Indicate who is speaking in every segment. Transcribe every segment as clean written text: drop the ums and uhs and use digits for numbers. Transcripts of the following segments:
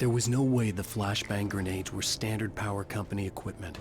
Speaker 1: There was no way the flashbang grenades were standard power company equipment.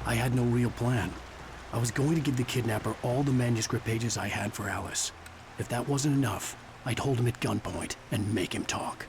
Speaker 1: I had no real plan. I was going to give the kidnapper all the manuscript pages I had for Alice. If that wasn't enough, I'd hold him at gunpoint and make him talk.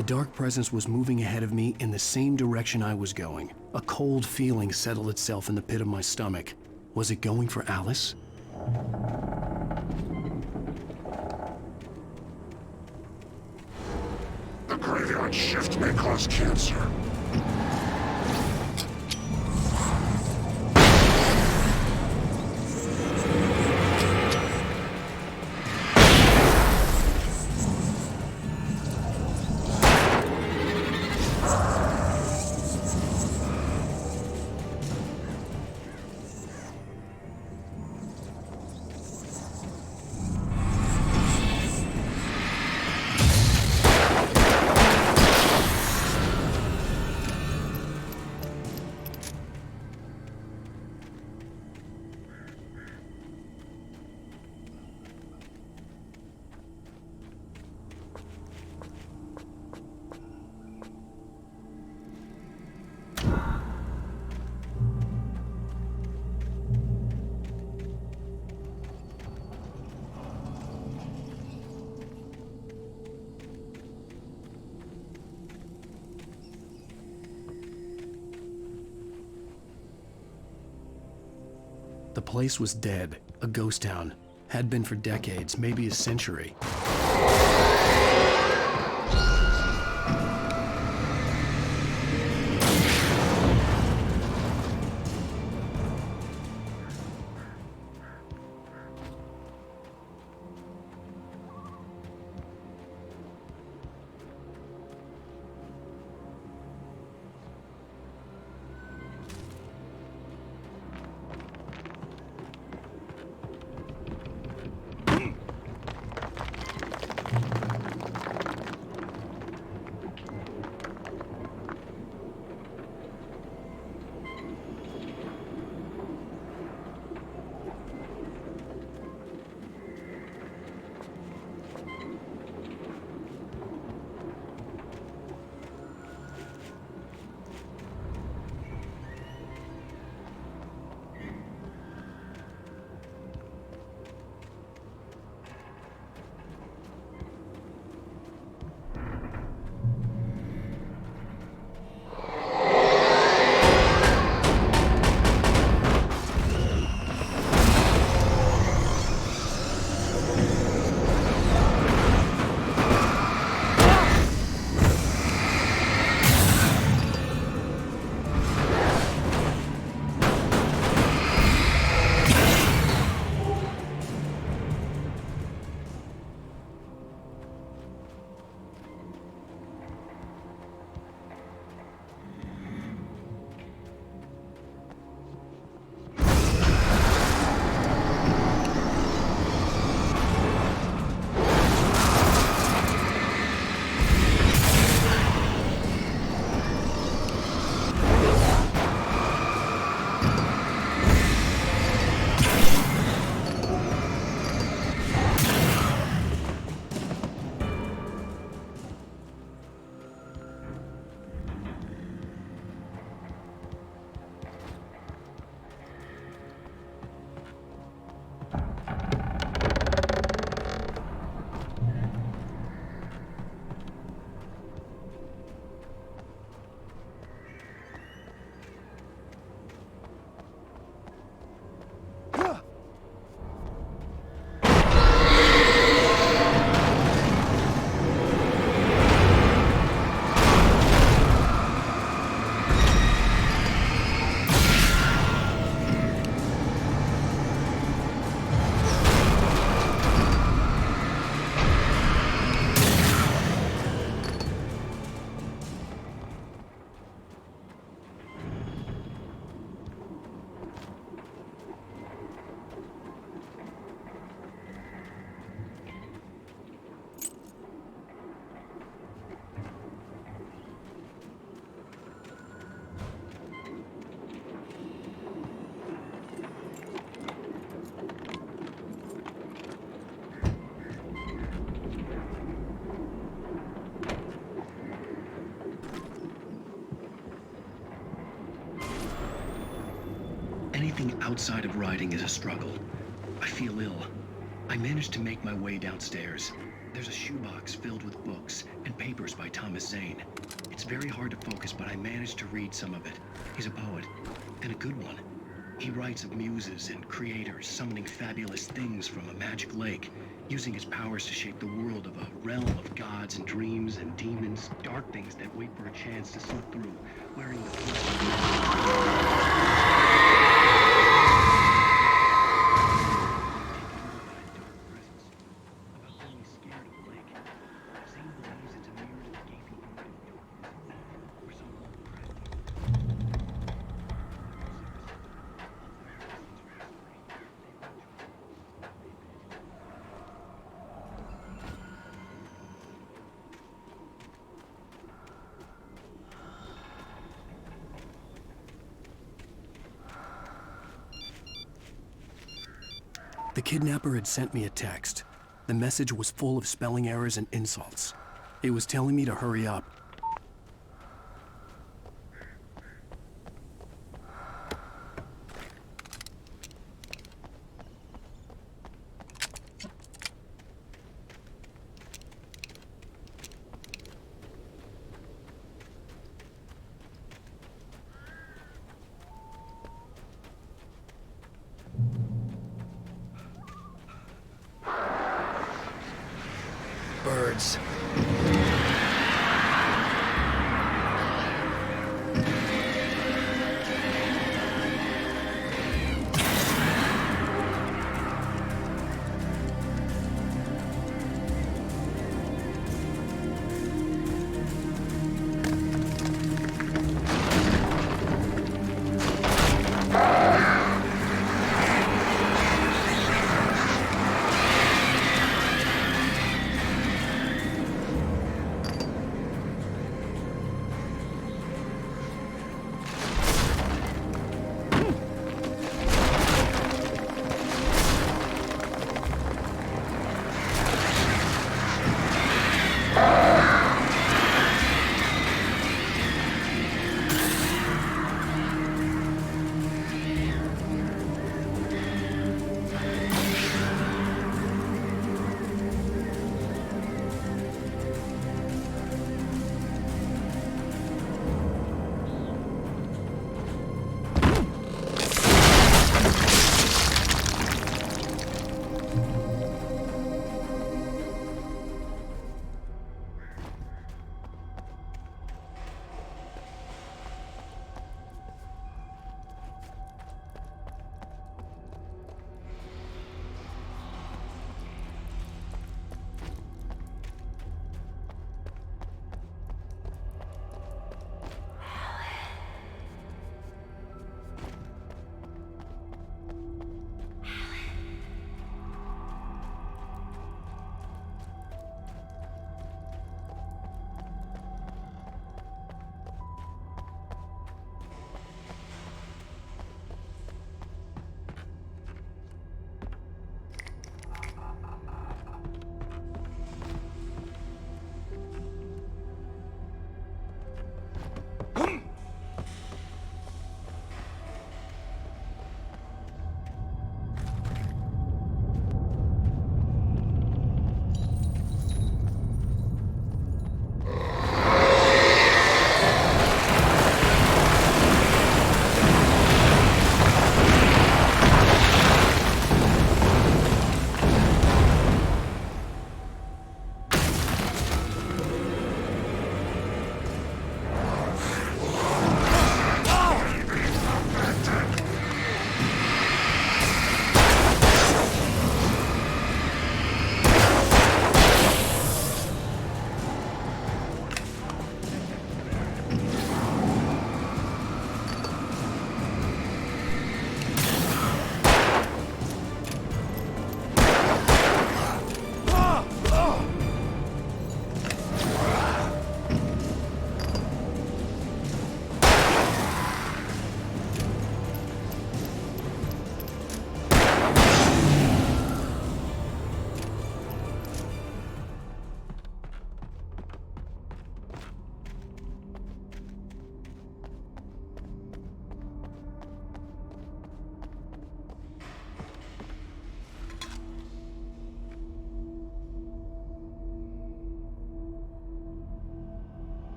Speaker 1: The dark presence was moving ahead of me in the same direction I was going. A cold feeling settled itself in the pit of my stomach. Was it going for Alice?
Speaker 2: That shift may cause cancer.
Speaker 1: The place was dead, a ghost town. Had been for decades, maybe a century. Anything outside of riding is a struggle. I feel ill. I managed to make my way downstairs. There's a shoebox filled with books and papers by Thomas Zane. It's very hard to focus, but I managed to read some of it. He's a poet, and a good one. He writes of muses and creators summoning fabulous things from a magic lake. using his powers to shape the world of a realm of gods and dreams and demons, dark things that wait for a chance to slip through, wearing the flesh of
Speaker 3: The kidnapper had sent me a text. The message was full of spelling errors and insults. It was telling me to hurry up. Birds.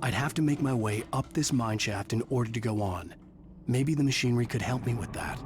Speaker 3: I'd have to make my way up this mine shaft in order to go on. Maybe the machinery could help me with that.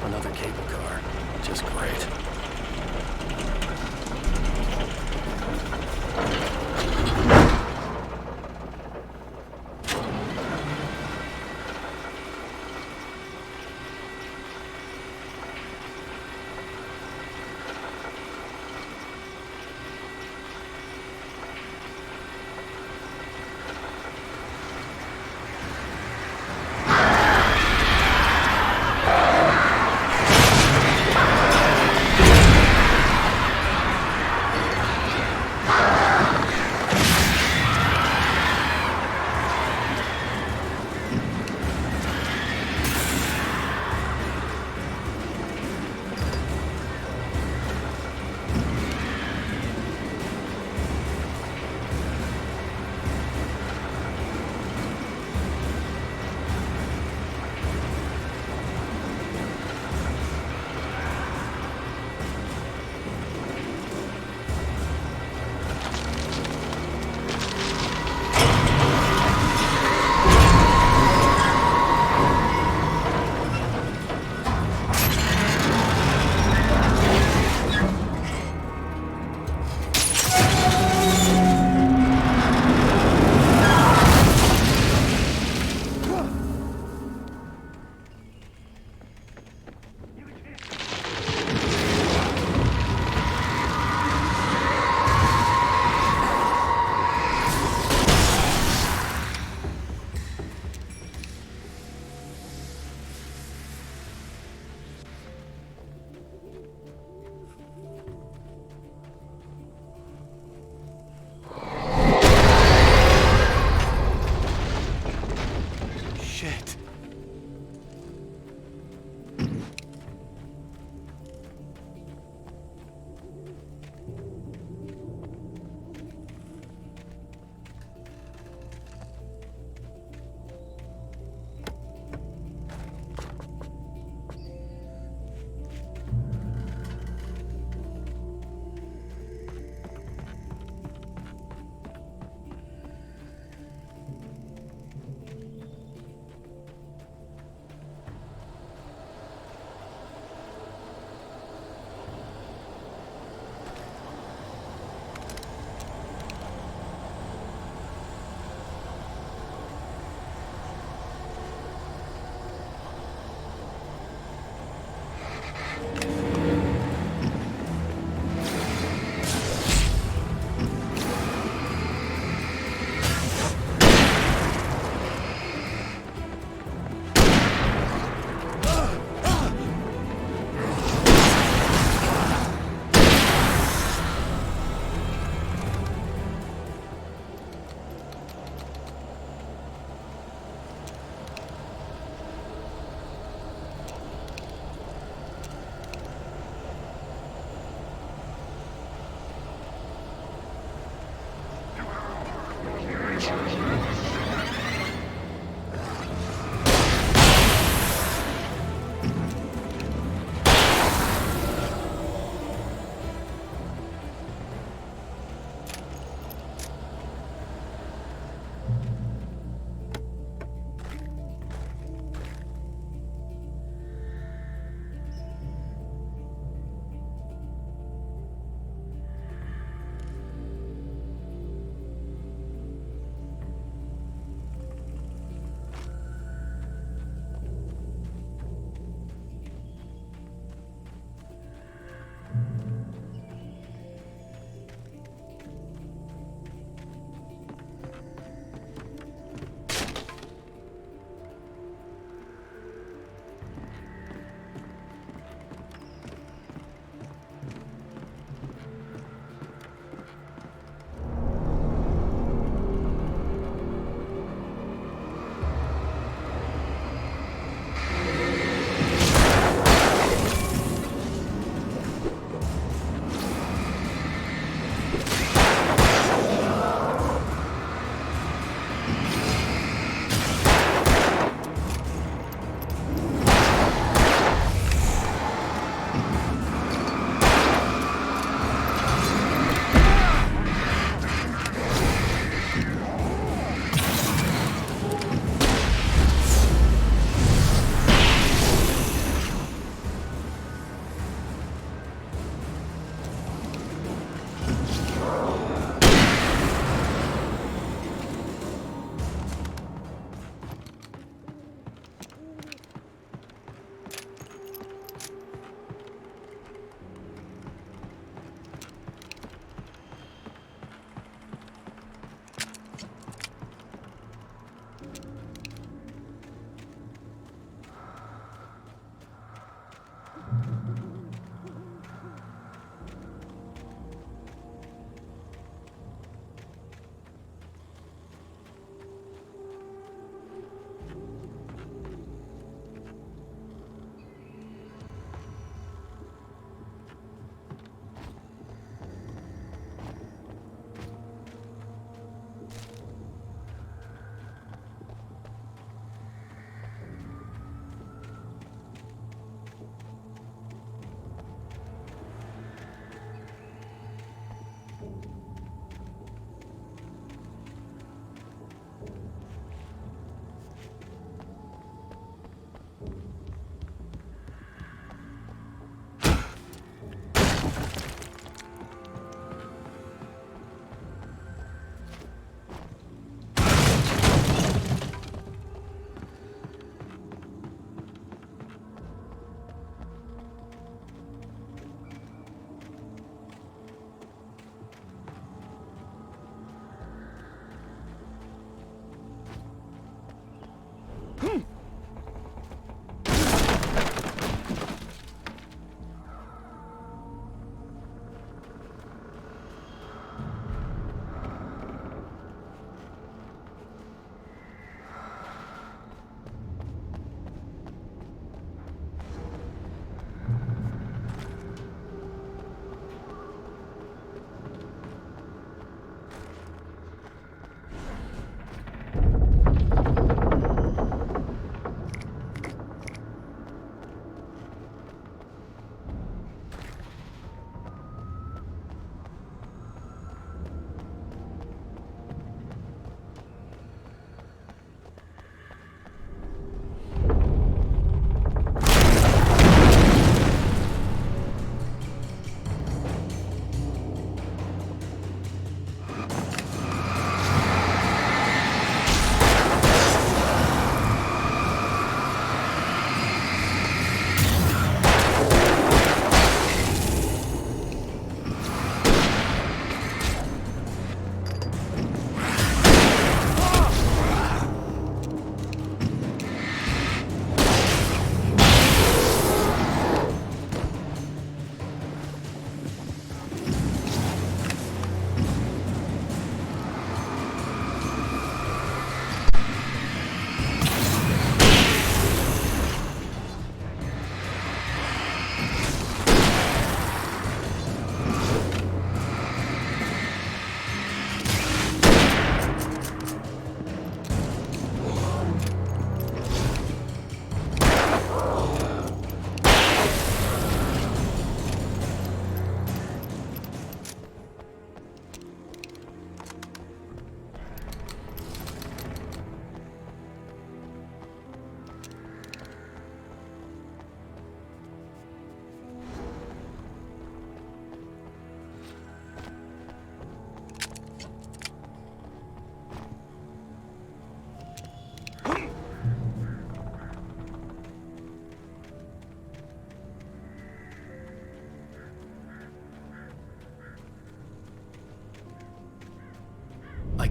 Speaker 3: Another cable car. Just great. Shit.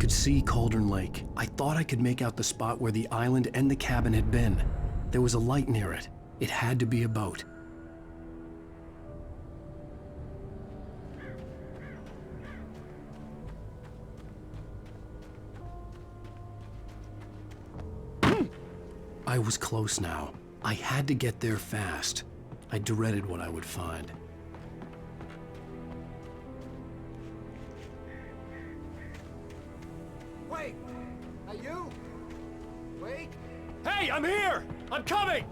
Speaker 3: could see Cauldron Lake. I thought I could make out the spot where the island and the cabin had been. There was a light near it. It had to be a boat. I was close now. I had to get there fast. I dreaded what I would find.
Speaker 4: Wait! Are you? Wait!
Speaker 5: Hey, I'm here! I'm coming!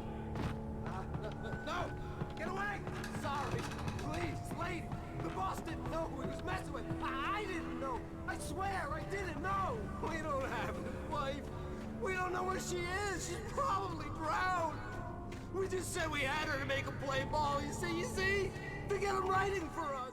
Speaker 4: No! Get away! Sorry. Please, lady. The boss didn't know who he was messing with. I didn't know. I swear, I didn't know. We don't have his wife. We don't know where she is. She's probably drowned. We just said we had her to make him play ball. You see? To get him writing for us.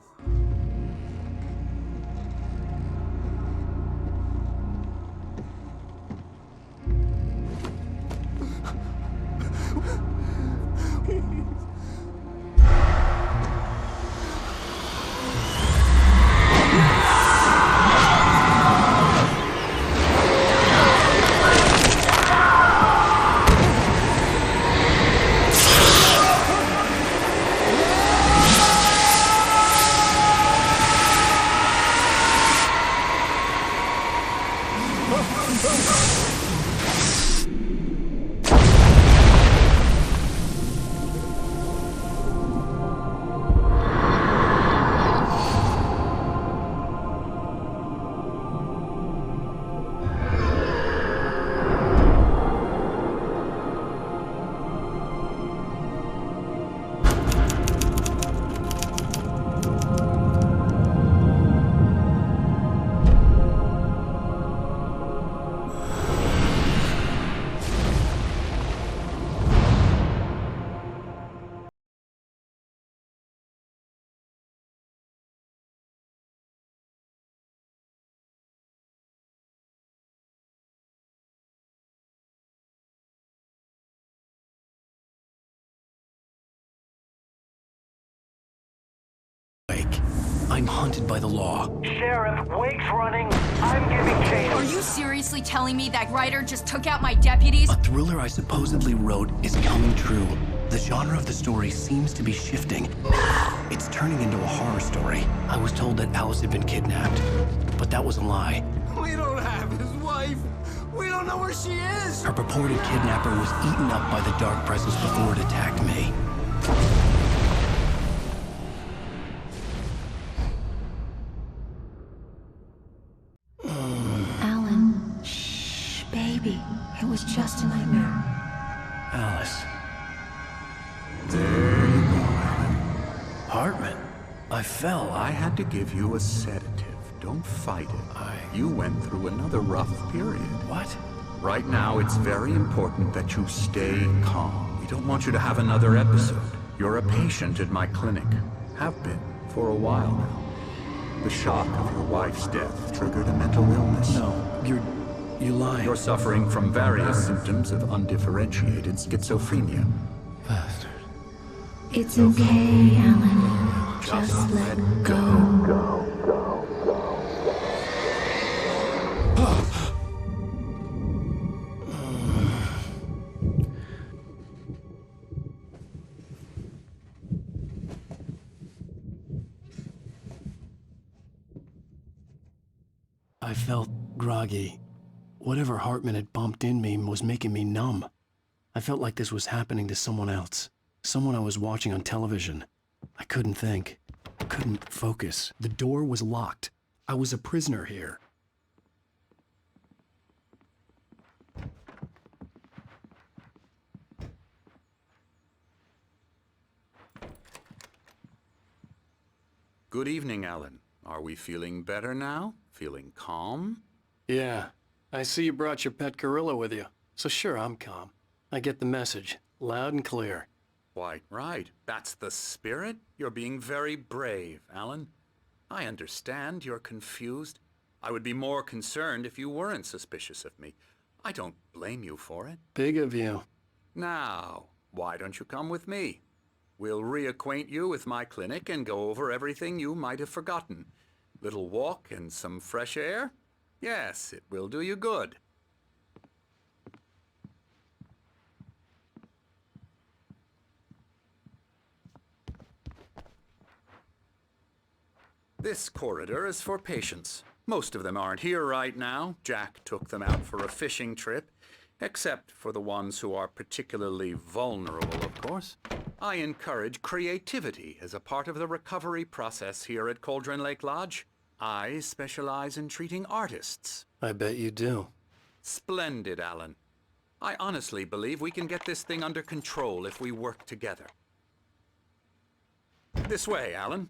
Speaker 3: I'm hunted by the law.
Speaker 5: Sheriff, Wake's running. I'm giving chase.
Speaker 6: Are you seriously telling me that writer just took out my deputies?
Speaker 3: A thriller I supposedly wrote is coming true. The genre of the story seems to be shifting. It's turning into a horror story. I was told that Alice had been kidnapped, but that was a lie.
Speaker 4: We don't have his wife. We don't know where she is.
Speaker 3: Her purported kidnapper was eaten up by the dark presence before it attacked me.
Speaker 7: Alan, shh, baby. It was just a nightmare.
Speaker 3: Alice.
Speaker 2: There you go, Alan.
Speaker 3: Hartman. I fell.
Speaker 2: I had to give you a sedative. Don't fight it. You went through another rough period.
Speaker 3: What?
Speaker 2: Right now, it's very important that you stay calm. We don't want you to have another episode. You're a patient at my clinic. Have been for a while now. The shock of your wife's death triggered a mental illness.
Speaker 3: No, you lied.
Speaker 2: You're suffering from various symptoms of undifferentiated schizophrenia.
Speaker 3: Bastard.
Speaker 7: It's okay, Alan. Just let go.
Speaker 3: I felt groggy. Whatever Hartman had bumped in me was making me numb. I felt like this was happening to someone else. Someone I was watching on television. I couldn't think. I couldn't focus. The door was locked. I was a prisoner here.
Speaker 2: Good evening, Alan. Are we feeling better now? Feeling calm?
Speaker 3: Yeah. I see you brought your pet gorilla with you. So sure, I'm calm. I get the message. Loud and clear.
Speaker 2: Why, right. That's the spirit. You're being very brave, Alan. I understand you're confused. I would be more concerned if you weren't suspicious of me. I don't blame you for it.
Speaker 3: Big of you.
Speaker 2: Now, why don't you come with me? We'll reacquaint you with my clinic and go over everything you might have forgotten. Little walk and some fresh air? Yes, it will do you good. This corridor is for patients. Most of them aren't here right now. Jack took them out for a fishing trip, except for the ones who are particularly vulnerable, of course. I encourage creativity as a part of the recovery process here at Cauldron Lake Lodge. I specialize in treating artists.
Speaker 3: I bet you do.
Speaker 2: Splendid, Alan. I honestly believe we can get this thing under control if we work together. This way, Alan.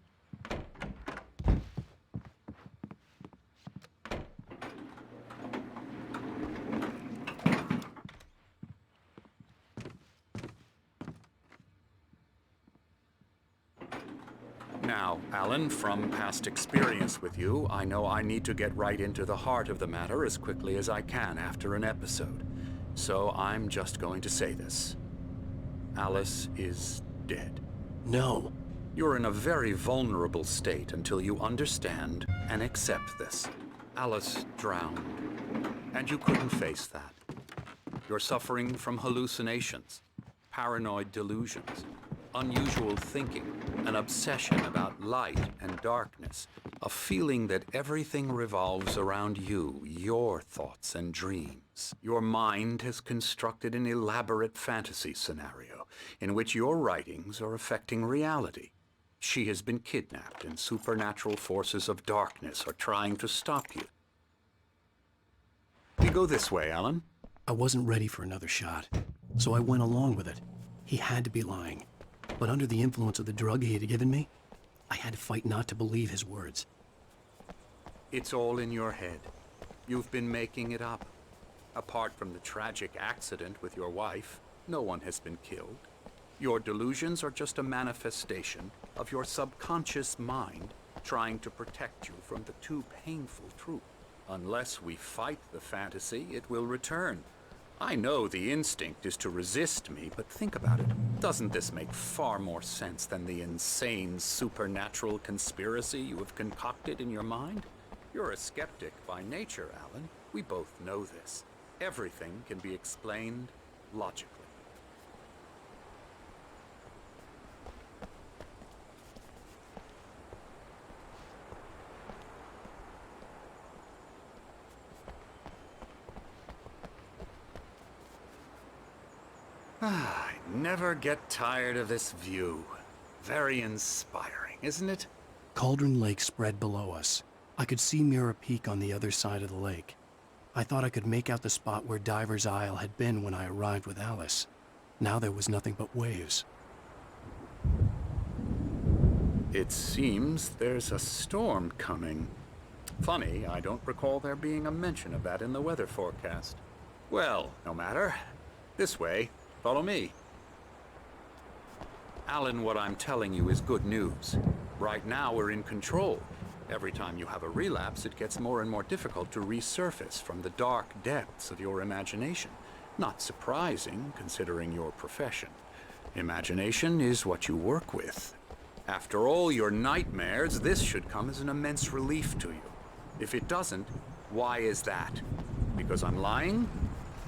Speaker 2: Now, Alan, from past experience with you, I know I need to get right into the heart of the matter as quickly as I can after an episode. So I'm just going to say this. Alice is dead.
Speaker 3: No.
Speaker 2: You're in a very vulnerable state until you understand and accept this. Alice drowned, and you couldn't face that. You're suffering from hallucinations, paranoid delusions, unusual thinking, an obsession about light and darkness, a feeling that everything revolves around you, your thoughts and dreams. Your mind has constructed an elaborate fantasy scenario in which your writings are affecting reality. She has been kidnapped, and supernatural forces of darkness are trying to stop you. We go this way, Alan.
Speaker 3: I wasn't ready for another shot, so I went along with it. He had to be lying. But under the influence of the drug he had given me, I had to fight not to believe his words.
Speaker 2: It's all in your head. You've been making it up. Apart from the tragic accident with your wife, no one has been killed. Your delusions are just a manifestation of your subconscious mind trying to protect you from the too painful truth. Unless we fight the fantasy, it will return. I know the instinct is to resist me, but think about it. Doesn't this make far more sense than the insane supernatural conspiracy you have concocted in your mind? You're a skeptic by nature, Alan. We both know this. Everything can be explained logically. I never get tired of this view. Very inspiring, isn't it?
Speaker 3: Cauldron Lake spread below us. I could see Mirror Peak on the other side of the lake. I thought I could make out the spot where Diver's Isle had been when I arrived with Alice. Now there was nothing but waves.
Speaker 2: It seems there's a storm coming. Funny, I don't recall there being a mention of that in the weather forecast. Well, no matter. This way. Follow me. Alan, what I'm telling you is good news. Right now, we're in control. Every time you have a relapse, it gets more and more difficult to resurface from the dark depths of your imagination. Not surprising, considering your profession. Imagination is what you work with. After all your nightmares, this should come as an immense relief to you. If it doesn't, why is that? Because I'm lying?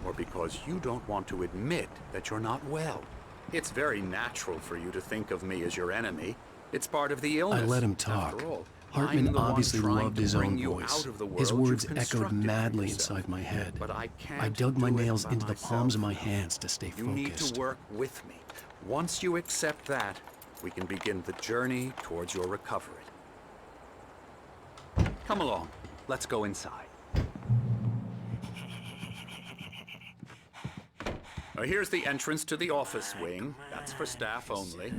Speaker 2: Or because you don't want to admit that you're not well? It's very natural for you to think of me as your enemy. It's part of the illness.
Speaker 3: I let him talk.
Speaker 2: After all,
Speaker 3: Hartman
Speaker 2: I'm the one
Speaker 3: obviously
Speaker 2: trying
Speaker 3: loved
Speaker 2: to
Speaker 3: his
Speaker 2: bring
Speaker 3: own
Speaker 2: you
Speaker 3: voice.
Speaker 2: out of the
Speaker 3: His
Speaker 2: world
Speaker 3: words
Speaker 2: you've
Speaker 3: echoed
Speaker 2: constructed for
Speaker 3: madly
Speaker 2: yourself.
Speaker 3: inside my head.
Speaker 2: But I can't
Speaker 3: I dug my
Speaker 2: do it
Speaker 3: nails
Speaker 2: by
Speaker 3: into the palms of my
Speaker 2: myself.
Speaker 3: hands to stay
Speaker 2: You need
Speaker 3: focused.
Speaker 2: to work with me. Once you accept that, we can begin the journey towards your recovery. Come along. Let's go inside. Here's the entrance to the office wing. That's for staff only.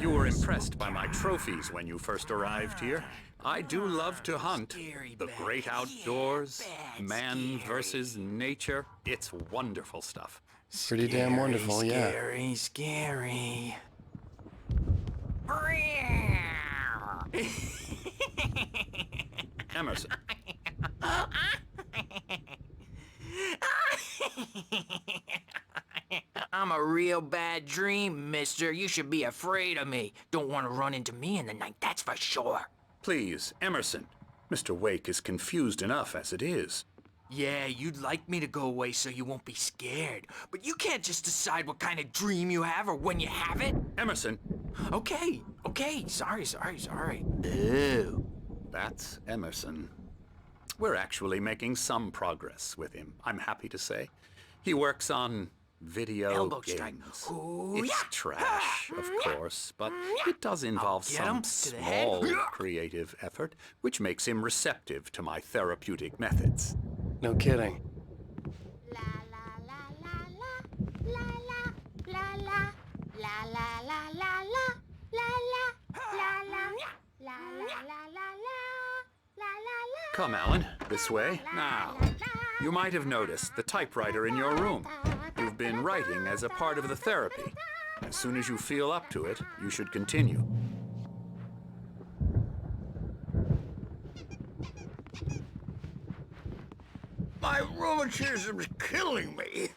Speaker 2: You were impressed by my trophies when you first arrived here. I do love to hunt. The great outdoors, man versus nature. It's wonderful stuff.
Speaker 3: Pretty damn wonderful, yeah.
Speaker 8: Scary, scary.
Speaker 2: Emerson.
Speaker 8: I'm a real bad dream, mister. You should be afraid of me. Don't want to run into me in the night, that's for sure.
Speaker 2: Please, Emerson. Mr. Wake is confused enough as it is.
Speaker 8: Yeah, you'd like me to go away so you won't be scared. But you can't just decide what kind of dream you have or when you have it.
Speaker 2: Emerson,
Speaker 8: Okay, sorry. Ew.
Speaker 2: that's Emerson. We're actually making some progress with him, I'm happy to say. He works on video
Speaker 8: Elbow
Speaker 2: games.
Speaker 8: strike. Ooh,
Speaker 2: It's
Speaker 8: yeah.
Speaker 2: trash, of course, but it does involve
Speaker 8: Get him
Speaker 2: some
Speaker 8: to the head.
Speaker 2: small creative effort, which makes him receptive to my therapeutic methods.
Speaker 3: No kidding.
Speaker 7: La la la la la la la la la la la la la la la la la la la.
Speaker 2: Come, Alan, this way. Now, you might have noticed the typewriter in your room. You've been writing as a part of the therapy. As soon as you feel up to it, you should continue.
Speaker 9: My rheumatism's killing me.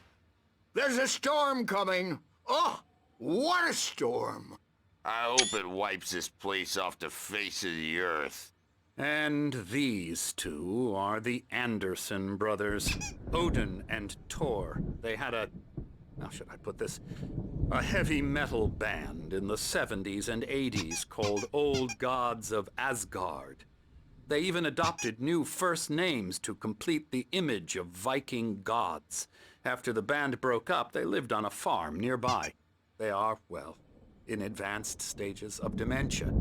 Speaker 9: There's a storm coming. Oh, what a storm.
Speaker 10: I hope it wipes this place off the face of the earth.
Speaker 2: And these two are the Anderson brothers, Odin and Thor. They had how should I put this? A heavy metal band in the 70s and 80s called Old Gods of Asgard. They even adopted new first names to complete the image of Viking gods. After the band broke up, they lived on a farm nearby. They are, well, in advanced stages of dementia.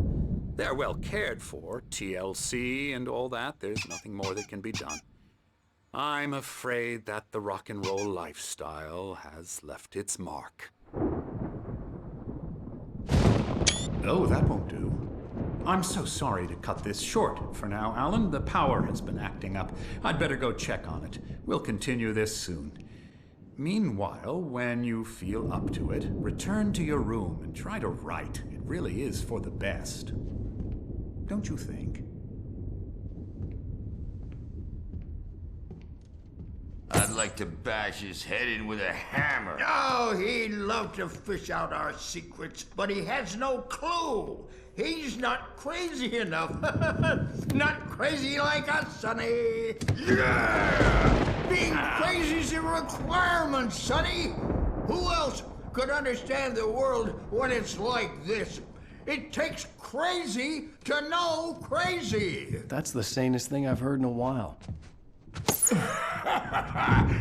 Speaker 2: They're well cared for, TLC and all that. There's nothing more that can be done. I'm afraid that the rock and roll lifestyle has left its mark. Oh, that won't do. I'm so sorry to cut this short for now, Alan. The power has been acting up. I'd better go check on it. We'll continue this soon. Meanwhile, when you feel up to it, return to your room and try to write. It really is for the best. Don't you think?
Speaker 10: I'd like to bash his head in with a hammer.
Speaker 9: Oh, he'd love to fish out our secrets, but he has no clue. He's not crazy enough. Not crazy like us, Sonny. Yeah! Being crazy's a requirement, Sonny. Who else could understand the world when it's like this? It takes crazy to know crazy.
Speaker 3: That's the sanest thing I've heard in a while.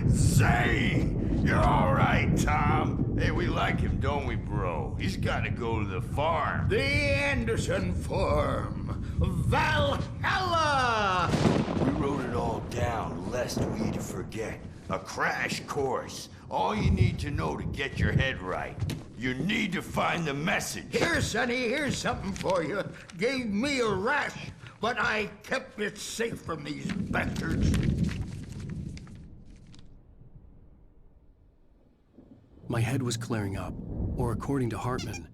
Speaker 10: Zane! You're all right, Tom. Hey, we like him, don't we, bro? He's got to go to the farm.
Speaker 9: The Anderson farm. Valhalla!
Speaker 10: We wrote it all down, lest we forget. A crash course. All you need to know to get your head right. You need to find the message.
Speaker 9: Here, Sonny, here's something for you. Gave me a rash, but I kept it safe from these bastards.
Speaker 3: My head was clearing up, or according to Hartman,